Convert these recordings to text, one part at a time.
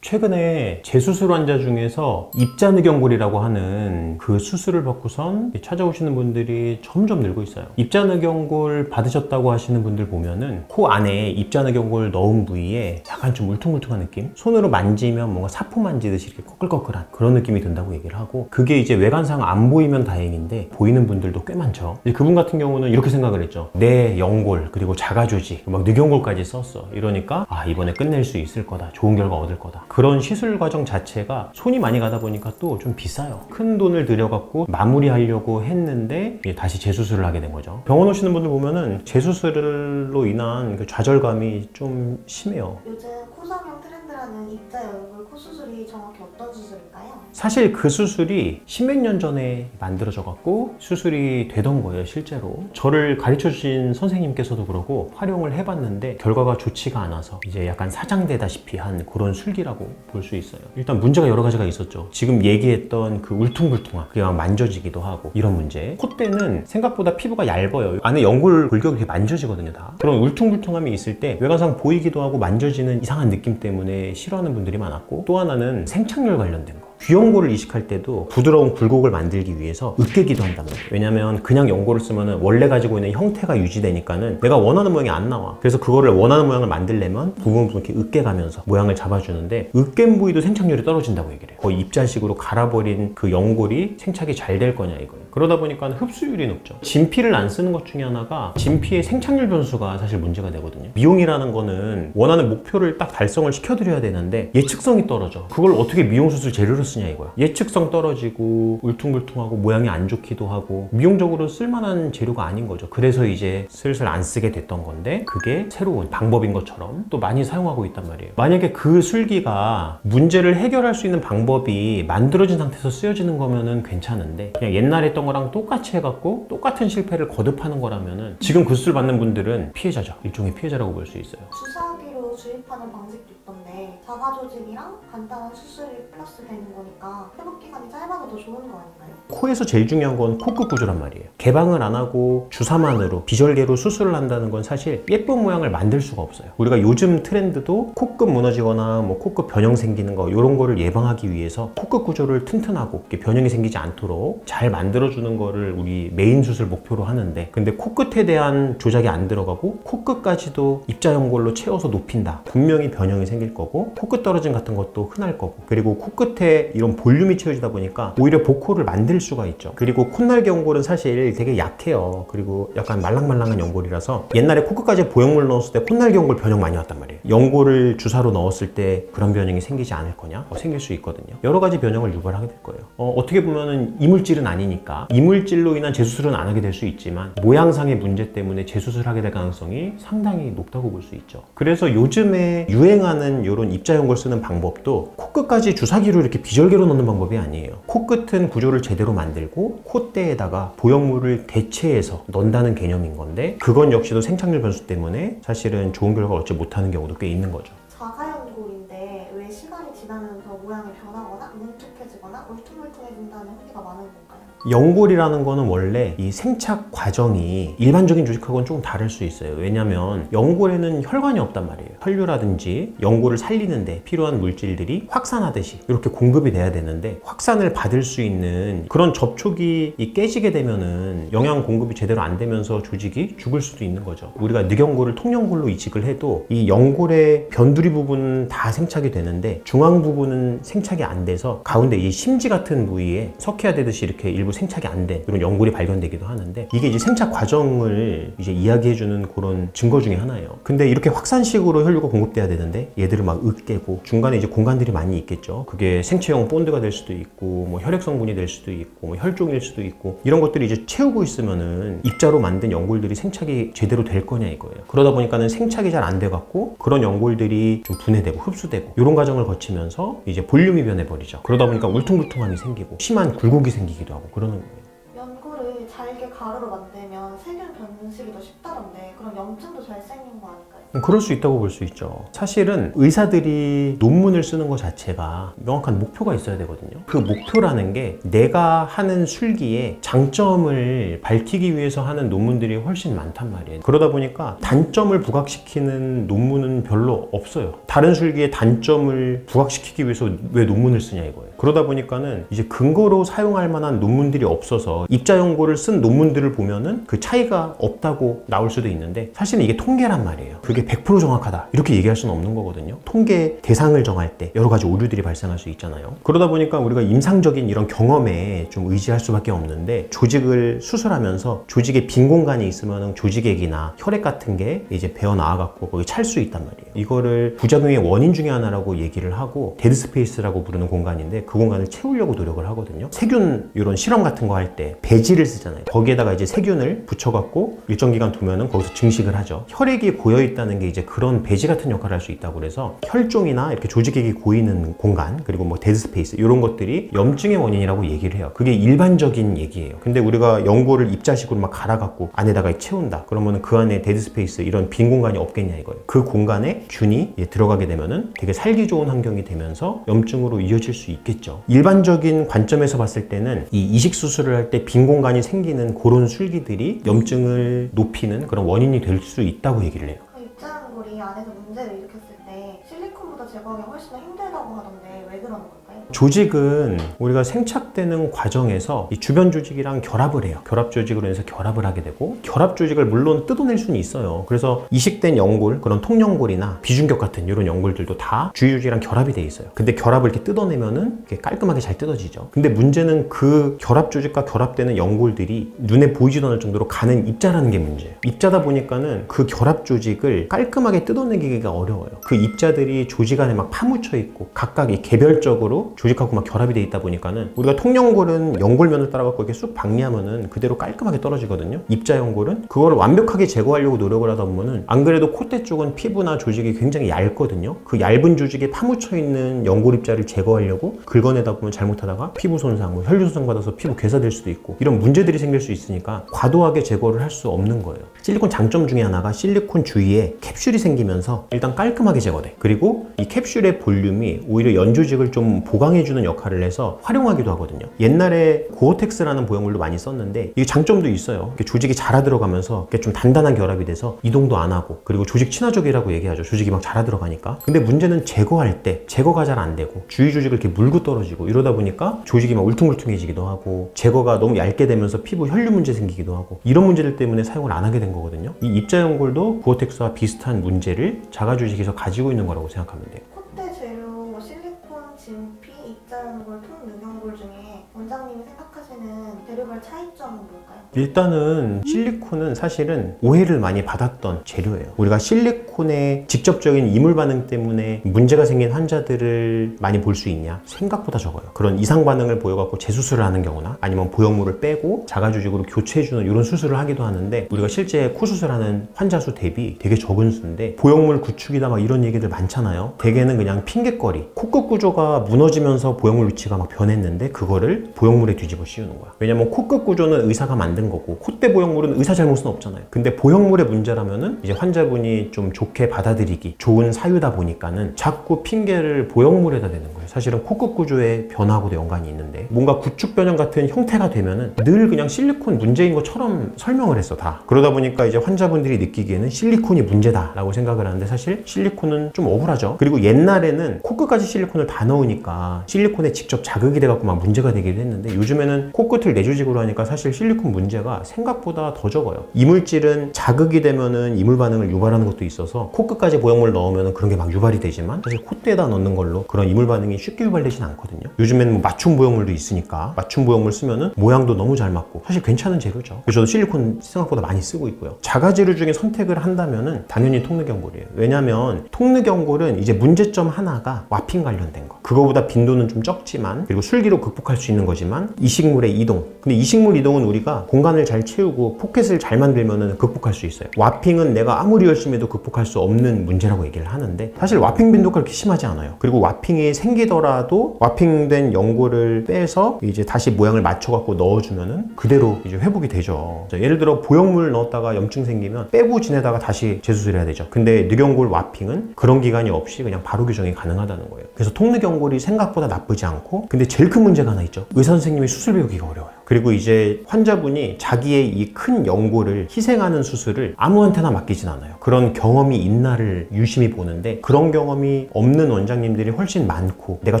최근에 재수술 환자 중에서 입자늑연골이라고 하는 그 수술을 받고선 찾아오시는 분들이 점점 늘고 있어요. 입자늑연골 받으셨다고 하시는 분들 보면은 코 안에 입자늑연골 넣은 부위에 약간 좀 울퉁불퉁한 느낌? 손으로 만지면 뭔가 사포 만지듯이 이렇게 꺼끌꺼끌한 그런 느낌이 든다고 얘기를 하고, 그게 이제 외관상 안 보이면 다행인데 보이는 분들도 꽤 많죠. 그분 같은 경우는 이렇게 생각을 했죠. 내 연골 그리고 자가조직 막 늑연골까지 썼어. 이러니까 이번에 끝낼 수 있을 거다, 좋은 결과 얻을 거다. 그런 시술 과정 자체가 손이 많이 가다 보니까 또 좀 비싸요. 큰 돈을 들여갖고 마무리하려고 했는데 다시 재수술을 하게 된 거죠. 병원 오시는 분들 보면은 재수술로 인한 그 좌절감이 좀 심해요. 요즘 코성형 트렌드라는 입자연골 코수술이 정확히 어떤 수술일까요? 사실 그 수술이 십몇 년 전에 만들어져 갖고 수술이 되던 거예요. 실제로 저를 가르쳐 주신 선생님께서도 그러고 활용을 해봤는데 결과가 좋지가 않아서 이제 약간 사장되다시피 한 그런 술기라고 볼 수 있어요. 일단 문제가 여러 가지가 있었죠. 지금 얘기했던 그 울퉁불퉁한, 그게 막 만져지기도 하고 이런 문제. 콧대는 생각보다 피부가 얇아요. 안에 연골 골격이 이렇게 만져지거든요. 다 그런 울퉁불퉁함이 있을 때 외관상 보이기도 하고 만져지는 이상한 느낌 때문에 싫어하는 분들이 많았고, 또 하나는 생착률 관련된 거. 귀연골을 이식할 때도 부드러운 굴곡을 만들기 위해서 으깨기도 한단 말이에요. 왜냐면 그냥 연골을 쓰면 원래 가지고 있는 형태가 유지되니까는 내가 원하는 모양이 안 나와. 그래서 그거를 원하는 모양을 만들려면 부분 이렇게 으깨가면서 모양을 잡아주는데, 으깬 부위도 생착률이 떨어진다고 얘기를 해요. 거의 입자식으로 갈아버린 그 연골이 생착이 잘 될 거냐 이거예요. 그러다 보니까 흡수율이 높죠. 진피를 안 쓰는 것 중에 하나가 진피의 생착률 변수가 사실 문제가 되거든요. 미용이라는 거는 원하는 목표를 딱 달성을 시켜드려야 되는데 예측성이 떨어져. 그걸 어떻게 미용수술 재료로 쓰냐 이거야. 예측성 떨어지고 울퉁불퉁하고 모양이 안 좋기도 하고 미용적으로 쓸만한 재료가 아닌 거죠. 그래서 이제 슬슬 안 쓰게 됐던 건데, 그게 새로운 방법인 것처럼 또 많이 사용하고 있단 말이에요. 만약에 그 술기가 문제를 해결할 수 있는 방법이 만들어진 상태에서 쓰여지는 거면은 괜찮은데, 그냥 옛날에 했던 거랑 똑같이 해갖고 똑같은 실패를 거듭하는 거라면은 지금 그 수술 받는 분들은 피해자죠. 일종의 피해자라고 볼 수 있어요. 주사기로 주입하는 방식도 있던데 자가조직이랑 간단한 수술이 플러스 되는 거니까 회복기간이 짧아도 더 좋은 거 아닌가요? 코에서 제일 중요한 건 코끝 구조란 말이에요. 개방을 안 하고 주사만으로 비절개로 수술을 한다는 건 사실 예쁜 모양을 만들 수가 없어요. 우리가 요즘 트렌드도 코끝 무너지거나 뭐 코끝 변형 생기는 거 이런 거를 예방하기 위해서 코끝 구조를 튼튼하고 변형이 생기지 않도록 잘 만들어주는 거를 우리 메인 수술 목표로 하는데, 근데 코끝에 대한 조작이 안 들어가고 코끝까지도 입자연골로 채워서 높인다. 분명히 변형이 생길 거고 코끝 떨어짐 같은 것도 흔할 거고, 그리고 코끝에 이런 볼륨이 채워지다 보니까 오히려 복코를 만들 수가 있죠. 그리고 콧날개 연골은 사실 되게 약해요. 그리고 약간 말랑말랑한 연골이라서 옛날에 코끝까지 보형물 넣었을 때 콧날개 연골 변형 많이 왔단 말이에요. 연골을 주사로 넣었을 때 그런 변형이 생기지 않을 거냐? 생길 수 있거든요. 여러 가지 변형을 유발하게 될 거예요. 어떻게 보면은 이물질은 아니니까 이물질로 인한 재수술은 안 하게 될 수 있지만 모양상의 문제 때문에 재수술하게 될 가능성이 상당히 높다고 볼 수 있죠. 그래서 요즘에 유행하는 이런 입자연골 쓰는 방법도 코끝까지 주사기로 이렇게 비절개로 넣는 방법이 아니에요. 코끝은 구조를 제대로 만들고 콧대에다가 보형물을 대체해서 넣는다는 개념인 건데, 그건 역시도 생착률 변수 때문에 사실은 좋은 결과를 얻지 못하는 경우도 꽤 있는 거죠. 자가연골인데 왜 시간이 지나면서 모양이 변하거나 뭉툭해지거나 울퉁불퉁해진다는 후기가 많은 건가요? 연골이라는 거는 원래 이 생착 과정이 일반적인 조직하고는 조금 다를 수 있어요. 왜냐면 연골에는 혈관이 없단 말이에요. 혈류라든지 연골을 살리는데 필요한 물질들이 확산하듯이 이렇게 공급이 돼야 되는데, 확산을 받을 수 있는 그런 접촉이 깨지게 되면은 영양 공급이 제대로 안 되면서 조직이 죽을 수도 있는 거죠. 우리가 늑연골을 통연골로 이식을 해도 이 연골의 변두리 부분은 다 생착이 되는데 중앙 부분은 생착이 안 돼서 가운데 이 심지 같은 부위에 석회화되듯이 이렇게 일부 생착이 안 된 이런 연골이 발견되기도 하는데, 이게 이제 생착 과정을 이제 이야기해주는 그런 증거 중에 하나예요. 근데 이렇게 확산식으로 혈류가 공급돼야 되는데 얘들을 막 으깨고 중간에 이제 공간들이 많이 있겠죠. 그게 생체형 본드가 될 수도 있고 뭐 혈액 성분이 될 수도 있고 뭐 혈종일 수도 있고, 이런 것들이 이제 채우고 있으면은 입자로 만든 연골들이 생착이 제대로 될 거냐 이거예요. 그러다 보니까는 생착이 잘 안 돼 갖고 그런 연골들이 좀 분해되고 흡수되고 이런 과정을 거치면서 이제 볼륨이 변해버리죠. 그러다 보니까 울퉁불퉁함이 생기고 심한 굴곡이 생기기도 하고 그러는 거예요. 연골을 잘게 가루로 만들면 세균 변식이 더 쉽다던데 그럼 염증도 잘 생긴 거 아닐까요? 그럴 수 있다고 볼 수 있죠. 사실은 의사들이 논문을 쓰는 것 자체가 명확한 목표가 있어야 되거든요. 그 목표라는 게 내가 하는 술기에 장점을 밝히기 위해서 하는 논문들이 훨씬 많단 말이에요. 그러다 보니까 단점을 부각시키는 논문은 별로 없어요. 다른 술기에 단점을 부각시키기 위해서 왜 논문을 쓰냐 이거예요. 그러다 보니까는 이제 근거로 사용할 만한 논문들이 없어서 입자 연고를 쓴 논문들을 보면은 그 차이가 없다고 나올 수도 있는데 사실은 이게 통계란 말이에요. 그게 100% 정확하다 이렇게 얘기할 수는 없는 거거든요. 통계 대상을 정할 때 여러 가지 오류들이 발생할 수 있잖아요. 그러다 보니까 우리가 임상적인 이런 경험에 좀 의지할 수밖에 없는데 조직을 수술하면서 조직에 빈 공간이 있으면 조직액이나 혈액 같은 게 이제 배어 나와갖고 거기 찰 수 있단 말이에요. 이거를 부작용의 원인 중에 하나라고 얘기를 하고 데드스페이스라고 부르는 공간인데 그 공간을 채우려고 노력을 하거든요. 세균 이런 실험 같은 거 할 때 배지를 쓰잖아요. 거기에다가 이제 세균을 붙여갖고 일정 기간 두면은 거기서 증식을 하죠. 혈액이 고여 있다는 게 이제 그런 배지 같은 역할을 할 수 있다고 그래서 혈종이나 이렇게 조직액이 고이는 공간 그리고 뭐 데드스페이스 이런 것들이 염증의 원인이라고 얘기를 해요. 그게 일반적인 얘기예요. 근데 우리가 연고를 입자식으로 막 갈아갖고 안에다가 채운다. 그러면은 그 안에 데드스페이스 이런 빈 공간이 없겠냐 이거예요. 그 공간에 균이 들어가게 되면은 되게 살기 좋은 환경이 되면서 염증으로 이어질 수 있겠죠. 일반적인 관점에서 봤을 때는 이 이식 수술을 할 때 빈 공간이 생기는 그런 술기들이 염증을 높이는 그런 원인이 될 수 있다고 얘기를 해요. 입자연골이 안에서 문제를 일으켰을 때 실리콘보다 제거하기 훨씬 더 힘들다고 하던데 왜 그러는 걸까요? 조직은 우리가 생착되는 과정에서 이 주변 조직이랑 결합을 해요. 결합 조직으로 인해서 결합을 하게 되고 결합 조직을 물론 뜯어낼 수는 있어요. 그래서 이식된 연골, 그런 통연골이나 비중격 같은 이런 연골들도 다 주위 조직이랑 결합이 돼 있어요. 근데 결합을 이렇게 뜯어내면은 이렇게 깔끔하게 잘 뜯어지죠. 근데 문제는 그 결합 조직과 결합되는 연골들이 눈에 보이지도 않을 정도로 가는 입자라는 게 문제예요. 입자다 보니까는 그 결합 조직을 깔끔하게 뜯어내기가 어려워요. 그 입자들이 조직 안에 막 파묻혀 있고 각각 이 개별적으로 조직하고 막 결합이 돼 있다 보니까는 우리가 통연골은 연골면을 따라갖고 이렇게 쑥 박리하면은 그대로 깔끔하게 떨어지거든요. 입자 연골은 그거를 완벽하게 제거하려고 노력을 하다 보면은 안 그래도 콧대 쪽은 피부나 조직이 굉장히 얇거든요. 그 얇은 조직에 파묻혀 있는 연골 입자를 제거하려고 긁어내다 보면 잘못하다가 피부 손상, 뭐 혈류 손상 받아서 피부 괴사될 수도 있고 이런 문제들이 생길 수 있으니까 과도하게 제거를 할 수 없는 거예요. 실리콘 장점 중에 하나가 실리콘 주위에 캡슐이 생기면서 일단 깔끔하게 제거돼. 그리고 이 캡슐의 볼륨이 오히려 연조직을 좀 보강해주는 역할을 해서 활용하기도 하거든요. 옛날에 고어텍스라는 보형물도 많이 썼는데 이게 장점도 있어요. 조직이 자라 들어가면서 좀 단단한 결합이 돼서 이동도 안 하고 그리고 조직 친화적이라고 얘기하죠. 조직이 막 자라 들어가니까. 근데 문제는 제거할 때 제거가 잘 안 되고 주위 조직을 이렇게 물고 떨어지고 이러다 보니까 조직이 막 울퉁불퉁해지기도 하고 제거가 너무 얇게 되면서 피부 혈류 문제 생기기도 하고 이런 문제들 때문에 사용을 안 하게 된 거거든요. 이 입자연골도 고어텍스와 비슷한 문제를 자가 조직에서 가지고 있는 거라고 생각하면 돼요. 콧대 재료, 실리콘, 진피, 입자연골, 통능연골 중에 원장님이 생각하시는 재료별 차이점은 뭘까요? 일단은 실리콘은 사실은 오해를 많이 받았던 재료예요. 우리가 실리콘의 직접적인 이물 반응 때문에 문제가 생긴 환자들을 많이 볼 수 있냐? 생각보다 적어요. 그런 이상 반응을 보여갖고 재수술을 하는 경우나 아니면 보형물을 빼고 자가조직으로 교체해주는 이런 수술을 하기도 하는데 우리가 실제 코 수술하는 환자 수 대비 되게 적은 수인데 보형물 구축이다 막 이런 얘기들 많잖아요. 대개는 그냥 핑계거리. 코끝 구조가 무너지면서 보형물 위치가 막 변했는데 그거를 보형물에 뒤집어 씌우는 거야. 왜냐면 코끝 구조는 의사가 만든 거고 콧대 보형물은 의사 잘못은 없잖아요. 근데 보형물의 문제라면은 이제 환자분이 좀 좋게 받아들이기 좋은 사유다 보니까는 자꾸 핑계를 보형물에다 대는 거예요. 사실은 코끝 구조의 변화하고도 연관이 있는데 뭔가 구축 변형 같은 형태가 되면은 늘 그냥 실리콘 문제인 것처럼 설명을 했어 다. 그러다 보니까 이제 환자분들이 느끼기에는 실리콘이 문제다라고 생각을 하는데 사실 실리콘은 좀 억울하죠. 그리고 옛날에는 코끝까지 실리콘을 다 넣으니까 실리콘에 직접 자극이 돼갖고 막 문제가 되기도 했는데 요즘에는 코끝을 내조직으로 하니까 사실 실리콘 문제가 생각보다 더 적어요. 이물질은 자극이 되면은 이물 반응을 유발하는 것도 있어서 코끝까지 보형물 넣으면은 그런 게 막 유발이 되지만 사실 콧대에다 넣는 걸로 그런 이물 반응이 쉽게 유발되진 않거든요. 요즘에는 뭐 맞춤 보형물도 있으니까 맞춤 보형물 쓰면은 모양도 너무 잘 맞고 사실 괜찮은 재료죠. 그래서 저도 실리콘 생각보다 많이 쓰고 있고요. 자가 재료 중에 선택을 한다면은 당연히 통늑연골이에요. 왜냐면 통늑연골은 이제 문제점 하나가 와핑 관련된 거. 그거보다 빈도는 좀 적지만 그리고 술기로 극복할 수 있는 거지만 이식물의 이동. 근데 이식물 이동은 우리가 공간을 잘 채우고 포켓을 잘 만들면은 극복할 수 있어요. 와핑은 내가 아무리 열심히 해도 극복할 수 없는 문제라고 얘기를 하는데 사실 와핑 빈도가 그렇게 심하지 않아요. 그리고 와핑이 생기던 생기더라도 와핑된 연골을 빼서 이제 다시 모양을 맞춰갖고 넣어주면은 그대로 이제 회복이 되죠. 자, 예를 들어 보형물 넣었다가 염증 생기면 빼고 지내다가 다시 재수술해야 되죠. 근데 늑연골 와핑은 그런 기간이 없이 그냥 바로 교정이 가능하다는 거예요. 그래서 통늑연골이 생각보다 나쁘지 않고, 근데 제일 큰 문제가 하나 있죠. 의사 선생님이 수술 배우기가 어려워요. 그리고 이제 환자분이 자기의 이 큰 연골을 희생하는 수술을 아무한테나 맡기진 않아요. 그런 경험이 있나를 유심히 보는데, 그런 경험이 없는 원장님들이 훨씬 많고 내가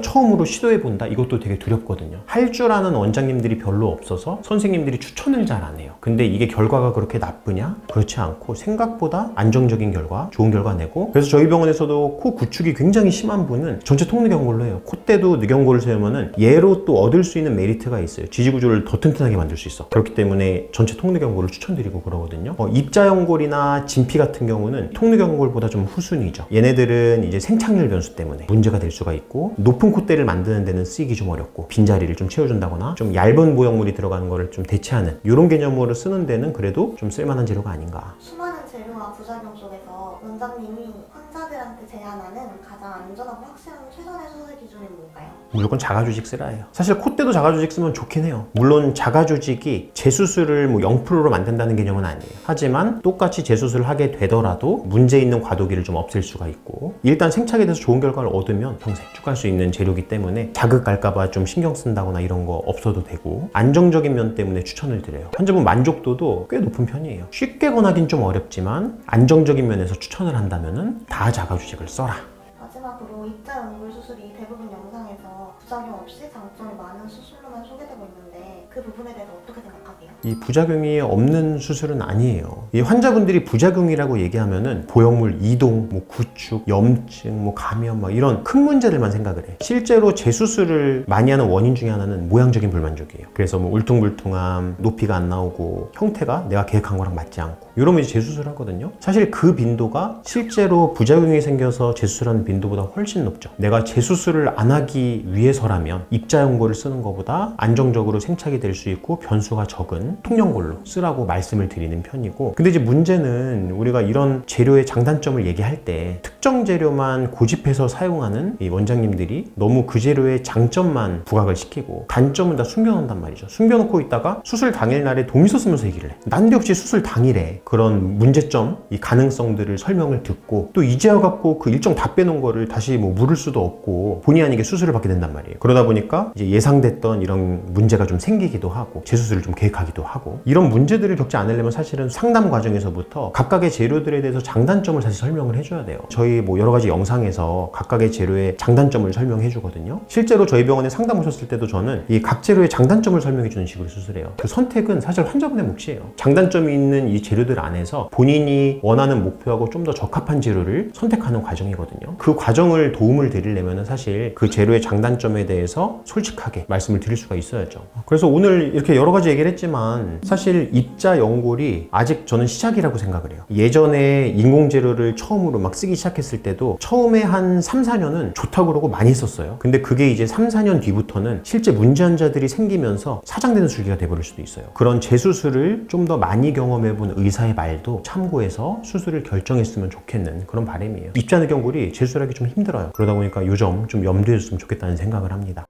처음으로 시도해본다? 이것도 되게 두렵거든요. 할 줄 아는 원장님들이 별로 없어서 선생님들이 추천을 잘 안 해요. 근데 이게 결과가 그렇게 나쁘냐? 그렇지 않고 생각보다 안정적인 결과, 좋은 결과 내고, 그래서 저희 병원에서도 코 구축이 굉장히 심한 분은 전체 통늑연골로 해요. 콧대도 늑연골을 세우면은 얘로 또 얻을 수 있는 메리트가 있어요. 지지구조를 더 튼튼하게 만들 수 있어. 그렇기 때문에 전체 통늑연골을 추천드리고 그러거든요. 입자연골이나 진피 같은 경우는 통늑연골보다 좀 후순위죠. 얘네들은 이제 생착률 변수 때문에 문제가 될 수가 있고, 높은 콧대를 만드는 데는 쓰이기 좀 어렵고, 빈자리를 좀 채워준다거나 좀 얇은 보형물이 들어가는 거를 좀 대체하는 이런 개념으로 쓰는 데는 그래도 좀 쓸만한 재료가 아닌가. 수많은 재료와 부작용 속에서 원장님이 환자들한테 제안하는 가장 안전하고 확실한 최선의 수술 기준이 뭘까요? 무조건 자가조직 쓰라예요. 사실 콧대도 자가조직 쓰면 좋긴 해요. 물론 자가조직이 재수술을 뭐 0%로 만든다는 개념은 아니에요. 하지만 똑같이 재수술을 하게 되더라도 문제 있는 과도기를 좀 없앨 수가 있고, 일단 생착에 대해서 좋은 결과를 얻으면 평생 쭉 갈 수 있는 재료이기 때문에 자극 갈까봐 좀 신경 쓴다거나 이런 거 없어도 되고, 안정적인 면 때문에 추천을 드려요. 환자분 만족도도 꽤 높은 편이에요. 쉽게 권하긴 좀 어렵지만 안정적인 면에서 추천을 한다면은 다 자가조직을 써라. 마지막으로 입자연골 수술이 대부분 영상에서 부작용 없이 장점이 많은 수술로만 소개되고 있는데 그 부분에 대해서 어떻게 생각하세요? 이 부작용이 없는 수술은 아니에요. 이 환자분들이 부작용이라고 얘기하면은 보형물 이동, 뭐 구축, 염증, 뭐 감염 막 이런 큰 문제들만 생각을 해. 실제로 재수술을 많이 하는 원인 중에 하나는 모양적인 불만족이에요. 그래서 뭐 울퉁불퉁함, 높이가 안 나오고 형태가 내가 계획한 거랑 맞지 않고, 이러면 이제 재수술을 하거든요. 사실 그 빈도가 실제로 부작용이 생겨서 재수술하는 빈도보다 훨씬 높죠. 내가 재수술을 안 하기 위해서라면 입자연골을 쓰는 것보다 안정적으로 생착이 될 수 있고 변수가 적은 통연골로 쓰라고 말씀을 드리는 편이고, 근데 이제 문제는 우리가 이런 재료의 장단점을 얘기할 때 특정 재료만 고집해서 사용하는 이 원장님들이 너무 그 재료의 장점만 부각을 시키고 단점은 다 숨겨놓는단 말이죠. 숨겨놓고 있다가 수술 당일날에 동의서 쓰면서 얘기를 해. 난데없이 수술 당일에 그런 문제점, 이 가능성들을 설명을 듣고, 또 이제 와갖고 그 일정 다 빼놓은 거를 다시 뭐 물을 수도 없고 본의 아니게 수술을 받게 된단 말이에요. 그러다 보니까 이제 예상됐던 이런 문제가 좀 생기기도 하고 재수술을 좀 계획하기도 하고, 이런 문제들을 겪지 않으려면 사실은 상담 과정에서부터 각각의 재료들에 대해서 장단점을 사실 설명을 해줘야 돼요. 저희 뭐 여러 가지 영상에서 각각의 재료의 장단점을 설명해 주거든요. 실제로 저희 병원에 상담 오셨을 때도 저는 이 각 재료의 장단점을 설명해 주는 식으로 수술해요. 그 선택은 사실 환자분의 몫이에요. 장단점이 있는 이 재료들 안에서 본인이 원하는 목표하고 좀 더 적합한 재료를 선택하는 과정이거든요. 그 과정을 도움을 드리려면 사실 그 재료의 장단점에 대해서 솔직하게 말씀을 드릴 수가 있어야죠. 그래서 오늘 이렇게 여러 가지 얘기를 했지만 사실 입자연골이 아직 저는 시작이라고 생각을 해요. 예전에 인공재료를 처음으로 막 쓰기 시작했을 때도 처음에 한 3, 4년은 좋다고 그러고 많이 썼어요. 근데 그게 이제 3, 4년 뒤부터는 실제 문제 환자들이 생기면서 사장되는 술기가 돼버릴 수도 있어요. 그런 재수술을 좀 더 많이 경험해본 의사의 말도 참고해서 수술을 결정했으면 좋겠는 그런 바람이에요. 입자늑연골이 재수술하기 좀 힘들어요. 그러다 보니까 요 점 좀 염두해 줬으면 좋겠다는 생각을 합니다.